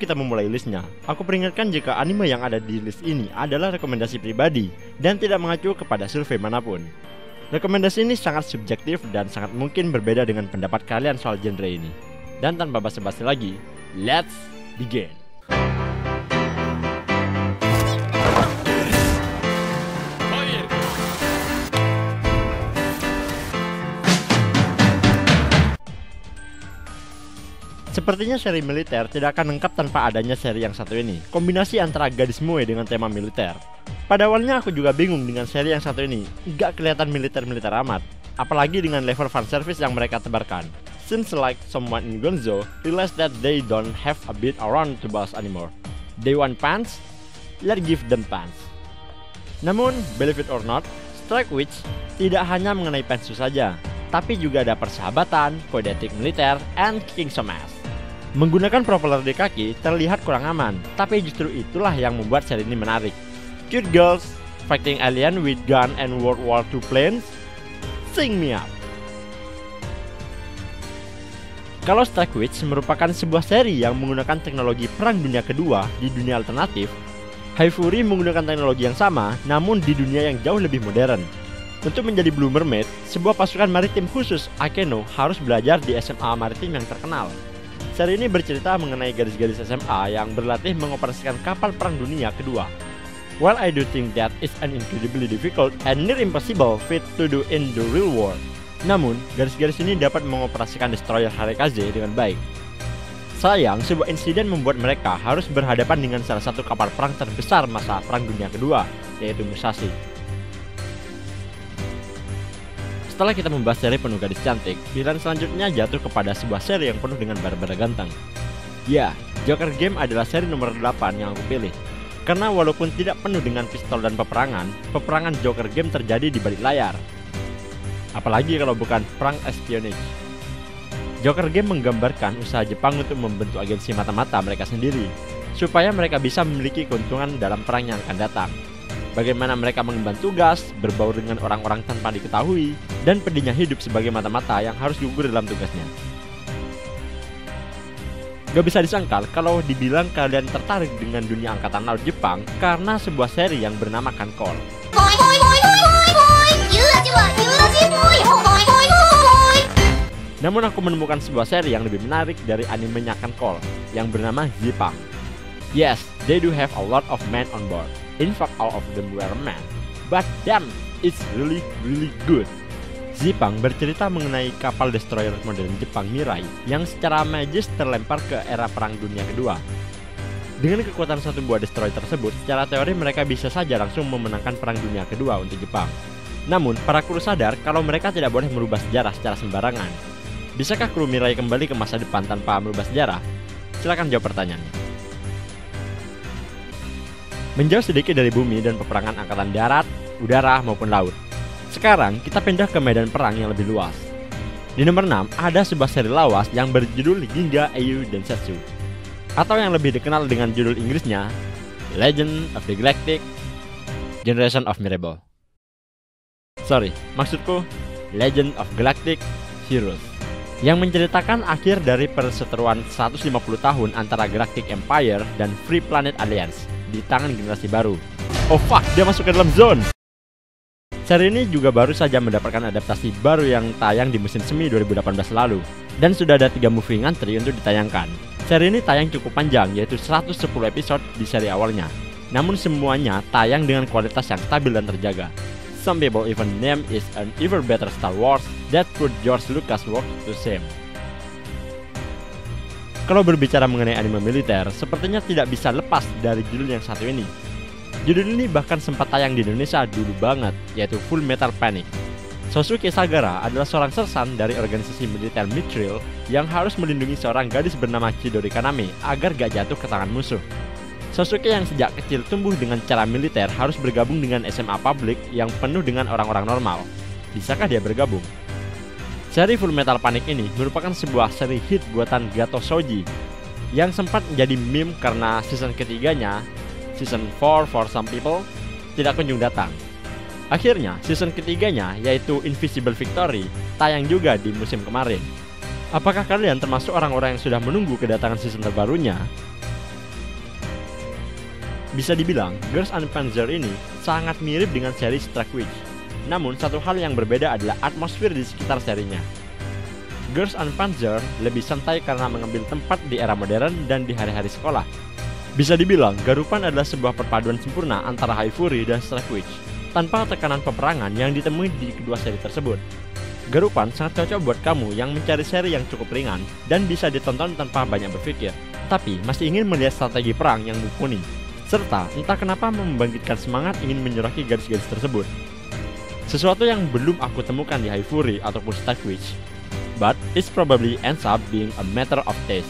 kita memulai listnya, aku peringatkan jika anime yang ada di list ini adalah rekomendasi pribadi dan tidak mengacu kepada survei manapun. Rekomendasi ini sangat subjektif dan sangat mungkin berbeda dengan pendapat kalian soal genre ini. Dan tanpa basa-basi lagi, let's begin! Sepertinya seri militer tidak akan lengkap tanpa adanya seri yang satu ini. Kombinasi antara gadis moe dengan tema militer. Pada awalnya aku juga bingung dengan seri yang satu ini. Gak kelihatan militer-militer amat. Apalagi dengan level fanservice yang mereka tebarkan. Seems like someone in Gonzo realized that they don't have a bit around to boss anymore. They want pants? Let's give them pants. Namun, believe it or not, Strike Witch tidak hanya mengenai pantsu saja, tapi juga ada persahabatan, kode etik militer, and kicking some ass. Menggunakan propeller di kaki terlihat kurang aman, tapi justru itulah yang membuat seri ini menarik. Cute girls, fighting alien with gun and World War II planes, sing me up. Kalau Strike Witch merupakan sebuah seri yang menggunakan teknologi Perang Dunia Kedua di dunia alternatif, High Fury menggunakan teknologi yang sama, namun di dunia yang jauh lebih modern. Untuk menjadi Blue Mermaid, sebuah pasukan maritim khusus Akeno harus belajar di SMA maritim yang terkenal. Seri ini bercerita mengenai gadis-gadis SMA yang berlatih mengoperasikan kapal Perang Dunia Kedua. While I do think that is an incredibly difficult and near impossible feat to do in the real world, namun gadis-gadis ini dapat mengoperasikan destroyer Harekaze dengan baik. Sayang, sebuah insiden membuat mereka harus berhadapan dengan salah satu kapal perang terbesar masa Perang Dunia Kedua, yaitu Musashi. Setelah kita membahas seri penuh gadis cantik, pilihan selanjutnya jatuh kepada sebuah seri yang penuh dengan bara-bara ganteng. Ya, Joker Game adalah seri nomor 8 yang aku pilih. Karena walaupun tidak penuh dengan pistol dan peperangan Joker Game terjadi di balik layar. Apalagi kalau bukan perang espionage. Joker Game menggambarkan usaha Jepang untuk membentuk agensi mata-mata mereka sendiri, supaya mereka bisa memiliki keuntungan dalam perang yang akan datang. Bagaimana mereka mengemban tugas, berbaur dengan orang-orang tanpa diketahui, dan pedihnya hidup sebagai mata-mata yang harus gugur dalam tugasnya. Gak bisa disangkal kalau dibilang kalian tertarik dengan dunia angkatan laut Jepang karena sebuah seri yang bernamakan Call. Namun aku menemukan sebuah seri yang lebih menarik dari animenya Call, yang bernama Zippang. Yes, they do have a lot of men on board. In fact, all of them were men. But damn, it's really good. Zippang bercerita mengenai kapal destroyer modern Jepang Mirai yang secara magis terlempar ke era Perang Dunia Kedua. Dengan kekuatan satu buah destroyer tersebut, secara teori mereka bisa saja langsung memenangkan Perang Dunia Kedua untuk Jepang. Namun, para kru sadar kalau mereka tidak boleh merubah sejarah secara sembarangan. Bisakah kru Mirai kembali ke masa depan tanpa merubah sejarah? Silakan jawab pertanyaannya. Menjauh sedikit dari bumi dan peperangan angkatan darat, udara maupun laut. Sekarang kita pindah ke medan perang yang lebih luas. Di nomor 6 ada sebuah seri lawas yang berjudul Ginga Eiyu Densetsu, atau yang lebih dikenal dengan judul Inggrisnya Legend of the Galactic Generation of Mirable. Sorry, maksudku Legend of Galactic Heroes, yang menceritakan akhir dari perseteruan 150 tahun antara Galactic Empire dan Free Planet Alliance di tangan generasi baru. Oh fuck, dia masuk ke dalam zone. Seri ini juga baru saja mendapatkan adaptasi baru yang tayang di musim semi 2018 lalu, dan sudah ada 3 movie ngantri untuk ditayangkan. Seri ini tayang cukup panjang, yaitu 110 episode di seri awalnya. Namun semuanya tayang dengan kualitas yang stabil dan terjaga. Some people even name it an even better Star Wars that put George Lucas work to shame. Kalau berbicara mengenai anime militer, sepertinya tidak bisa lepas dari judul yang satu ini. Judul ini bahkan sempat tayang di Indonesia dulu banget, yaitu Full Metal Panic. Sosuke Sagara adalah seorang sersan dari organisasi militer Mithril yang harus melindungi seorang gadis bernama Chidori Kaname agar gak jatuh ke tangan musuh. Sosuke yang sejak kecil tumbuh dengan cara militer harus bergabung dengan SMA publik yang penuh dengan orang-orang normal. Bisakah dia bergabung? Seri Full Metal Panic ini merupakan sebuah seri hit buatan Gato Shoji yang sempat menjadi meme karena season ketiganya, season 4 for some people, tidak kunjung datang. Akhirnya, season ketiganya yaitu Invisible Victory tayang juga di musim kemarin. Apakah kalian termasuk orang-orang yang sudah menunggu kedatangan season terbarunya? Bisa dibilang, Girls and Panzer ini sangat mirip dengan seri Strike Witch. Namun, satu hal yang berbeda adalah atmosfer di sekitar serinya. Girls and Panzer lebih santai karena mengambil tempat di era modern dan di hari-hari sekolah. Bisa dibilang, Garupan adalah sebuah perpaduan sempurna antara High Fury dan Strike Witch, tanpa tekanan peperangan yang ditemui di kedua seri tersebut. Garupan sangat cocok buat kamu yang mencari seri yang cukup ringan dan bisa ditonton tanpa banyak berpikir, tapi masih ingin melihat strategi perang yang mumpuni, serta entah kenapa membangkitkan semangat ingin menyoraki garis-garis tersebut. Sesuatu yang belum aku temukan di High Fury ataupun Strike Witch, but it probably ends up being a matter of taste.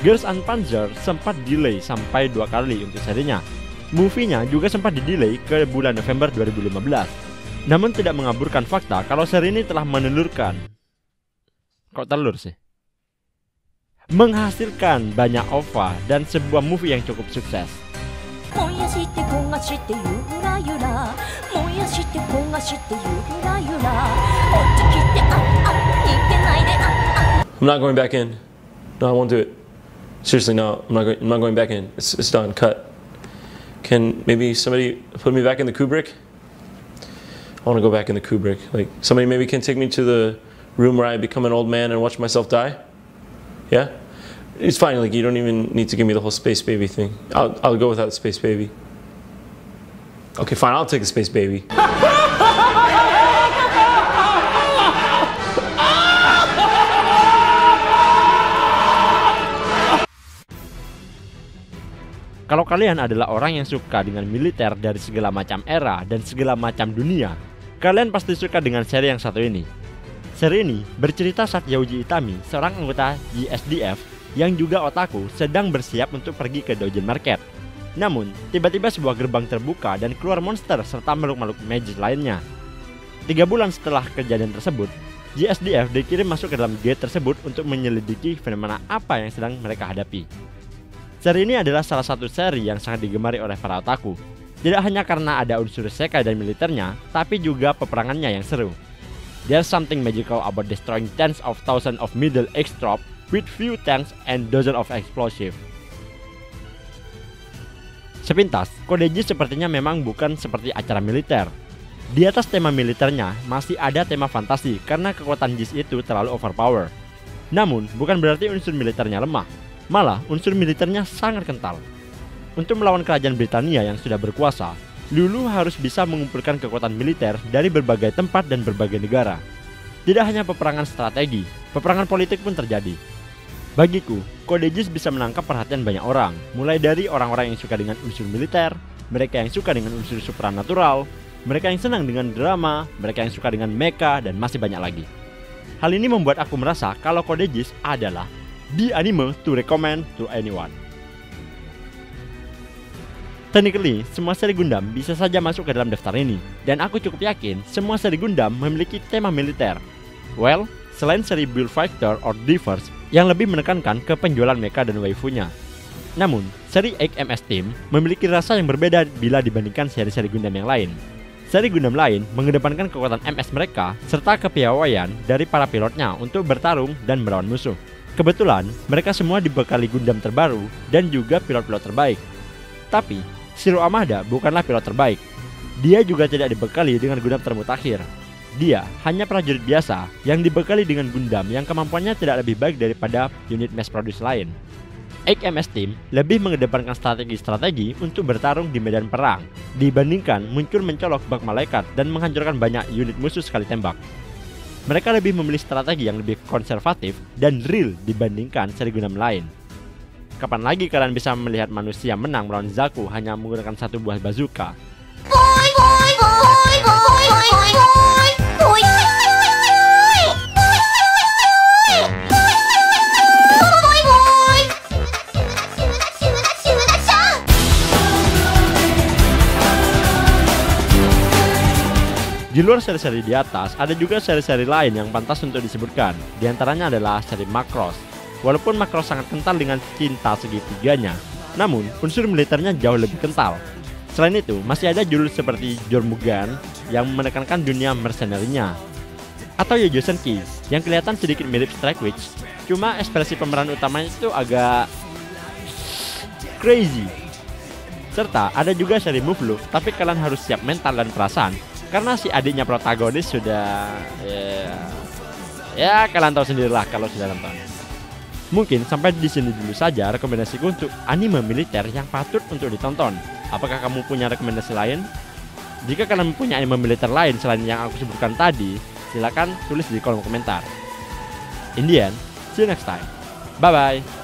Girls and Panzer sempat delay sampai 2 kali untuk serinya. Movie-nya juga sempat di-delay ke bulan November 2015. Namun tidak mengaburkan fakta kalau seri ini telah menelurkan. Kok telur sih? Menghasilkan banyak OVA dan sebuah movie yang cukup sukses. I'm not going back in. No, I won't do it. Seriously, no. I'm not going back in. It's done. Cut. Can maybe somebody put me back in the Kubrick? I want to go back in the Kubrick. Like, somebody maybe can take me to the room where I become an old man and watch myself die? Yeah? It's fine, like, you don't even need to give me the whole Space Baby thing. I'll go without Space Baby. Okay, fine, I'll take the Space Baby. Kalau kalian adalah orang yang suka dengan militer dari segala macam era dan segala macam dunia, kalian pasti suka dengan seri yang satu ini. Seri ini bercerita saat Yauji Itami, seorang anggota JSDF yang juga otaku, sedang bersiap untuk pergi ke Doujin Market. Namun, tiba-tiba sebuah gerbang terbuka dan keluar monster serta makhluk-makhluk magis lainnya. 3 bulan setelah kejadian tersebut, JSDF dikirim masuk ke dalam gate tersebut untuk menyelidiki fenomena apa yang sedang mereka hadapi. Seri ini adalah salah satu seri yang sangat digemari oleh para otaku. Tidak hanya karena ada unsur isekai dan militernya, tapi juga peperangannya yang seru. There's something magical about destroying tens of thousands of middle-aged troops with few tanks and dozens of explosives. Sepintas, Code Geass sepertinya memang bukan seperti acara militer. Di atas tema militernya masih ada tema fantasi karena kekuatan Geass itu terlalu overpower. Namun, bukan berarti unsur militernya lemah. Malah, unsur militernya sangat kental. Untuk melawan kerajaan Britania yang sudah berkuasa, Lulu harus bisa mengumpulkan kekuatan militer dari berbagai tempat dan berbagai negara. Tidak hanya peperangan strategi, peperangan politik pun terjadi. Bagiku, Code Geass bisa menangkap perhatian banyak orang, mulai dari orang-orang yang suka dengan unsur militer, mereka yang suka dengan unsur supranatural, mereka yang senang dengan drama, mereka yang suka dengan mecha, dan masih banyak lagi. Hal ini membuat aku merasa kalau Code Geass adalah the anime to recommend to anyone. Technically, semua seri Gundam bisa saja masuk ke dalam daftar ini, dan aku cukup yakin semua seri Gundam memiliki tema militer. Well, selain seri Build Fighter or Divers yang lebih menekankan ke penjualan mecha dan waifunya. Namun, seri MS Team memiliki rasa yang berbeda bila dibandingkan seri-seri Gundam yang lain. Seri Gundam lain mengedepankan kekuatan MS mereka serta kepiawaian dari para pilotnya untuk bertarung dan melawan musuh. Kebetulan, mereka semua dibekali Gundam terbaru dan juga pilot-pilot terbaik. Tapi, Shiro Amada bukanlah pilot terbaik. Dia juga tidak dibekali dengan Gundam termutakhir. Dia hanya prajurit biasa yang dibekali dengan Gundam yang kemampuannya tidak lebih baik daripada unit mass produce lain. MS Team lebih mengedepankan strategi-strategi untuk bertarung di medan perang dibandingkan muncul mencolok bak malaikat dan menghancurkan banyak unit musuh sekali tembak. Mereka lebih memilih strategi yang lebih konservatif dan real dibandingkan seri Gundam lain. Kapan lagi kalian bisa melihat manusia menang melawan Zaku hanya menggunakan satu buah bazooka? Di luar seri-seri di atas, ada juga seri-seri lain yang pantas untuk disebutkan. Di antaranya adalah seri Macross. Walaupun Macross sangat kental dengan cinta segitiganya, namun unsur militernya jauh lebih kental. Selain itu, masih ada judul seperti Jormungand yang menekankan dunia mercenary-nya, atau Yojo Senki yang kelihatan sedikit mirip Strike Witch, cuma ekspresi pemeran utamanya itu agak crazy. Serta ada juga seri Move Look, tapi kalian harus siap mental dan perasaan karena si adiknya protagonis sudah ya kalian tahu sendirilah kalau sudah nonton. Mungkin sampai di sini dulu saja rekomendasiku untuk anime militer yang patut untuk ditonton. Apakah kamu punya rekomendasi lain? Jika kalian punya anime militer lain selain yang aku sebutkan tadi, silakan tulis di kolom komentar. In the end, see you next time. Bye bye.